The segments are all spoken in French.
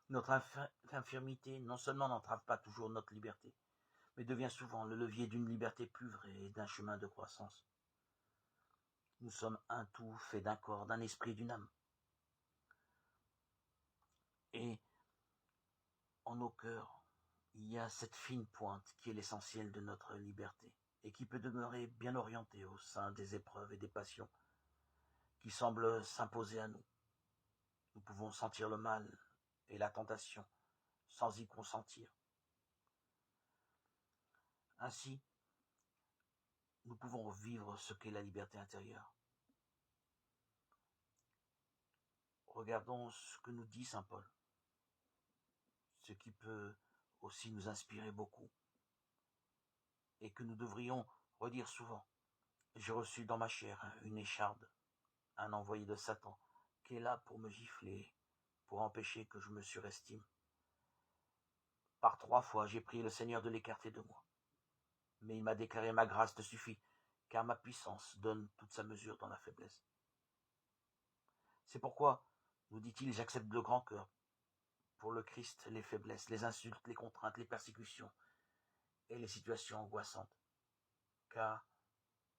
Notre infirmité non seulement n'entrave pas toujours notre liberté, mais devient souvent le levier d'une liberté plus vraie et d'un chemin de croissance. Nous sommes un tout fait d'un corps, d'un esprit, d'une âme. Et en nos cœurs, il y a cette fine pointe qui est l'essentiel de notre liberté et qui peut demeurer bien orientée au sein des épreuves et des passions qui semblent s'imposer à nous. Nous pouvons sentir le mal et la tentation sans y consentir. Ainsi, nous pouvons vivre ce qu'est la liberté intérieure. Regardons ce que nous dit saint Paul, ce qui peut aussi nous inspirer beaucoup et que nous devrions redire souvent. J'ai reçu dans ma chair une écharde, un envoyé de Satan, qui est là pour me gifler, pour empêcher que je me surestime. Par 3 fois, j'ai prié le Seigneur de l'écarter de moi. Mais il m'a déclaré: ma grâce te suffit, car ma puissance donne toute sa mesure dans la faiblesse. C'est pourquoi, nous dit-il, j'accepte de grand cœur, pour le Christ, les faiblesses, les insultes, les contraintes, les persécutions et les situations angoissantes. Car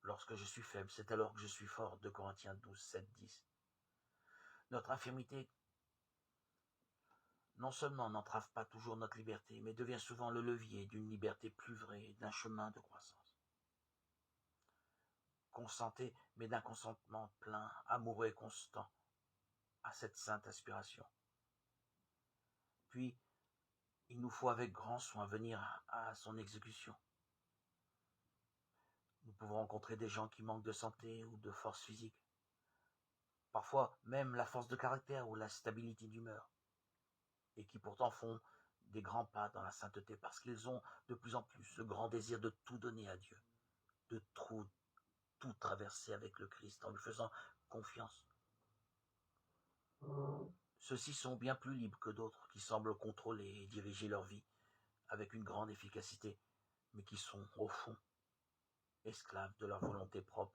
lorsque je suis faible, c'est alors que je suis fort. 2 Corinthiens 12, 7, 10. Notre infirmité non seulement n'entrave pas toujours notre liberté, mais devient souvent le levier d'une liberté plus vraie, d'un chemin de croissance. Consentez, mais d'un consentement plein, amoureux et constant, à cette sainte aspiration. Puis, il nous faut avec grand soin venir à son exécution. Nous pouvons rencontrer des gens qui manquent de santé ou de force physique, parfois même la force de caractère ou la stabilité d'humeur, et qui pourtant font des grands pas dans la sainteté parce qu'ils ont de plus en plus le grand désir de tout donner à Dieu, de tout traverser avec le Christ en lui faisant confiance. Ceux-ci sont bien plus libres que d'autres qui semblent contrôler et diriger leur vie avec une grande efficacité, mais qui sont, au fond, esclaves de leur volonté propre,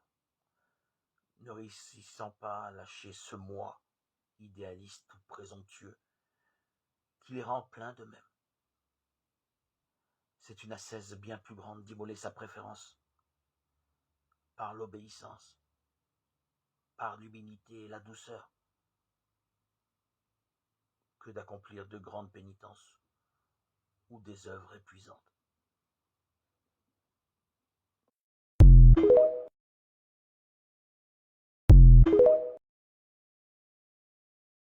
ne réussissant pas à lâcher ce moi idéaliste ou présomptueux qui les rend pleins d'eux-mêmes. C'est une ascèse bien plus grande d'immoler sa préférence par l'obéissance, par l'humilité et la douceur, que d'accomplir de grandes pénitences ou des œuvres épuisantes.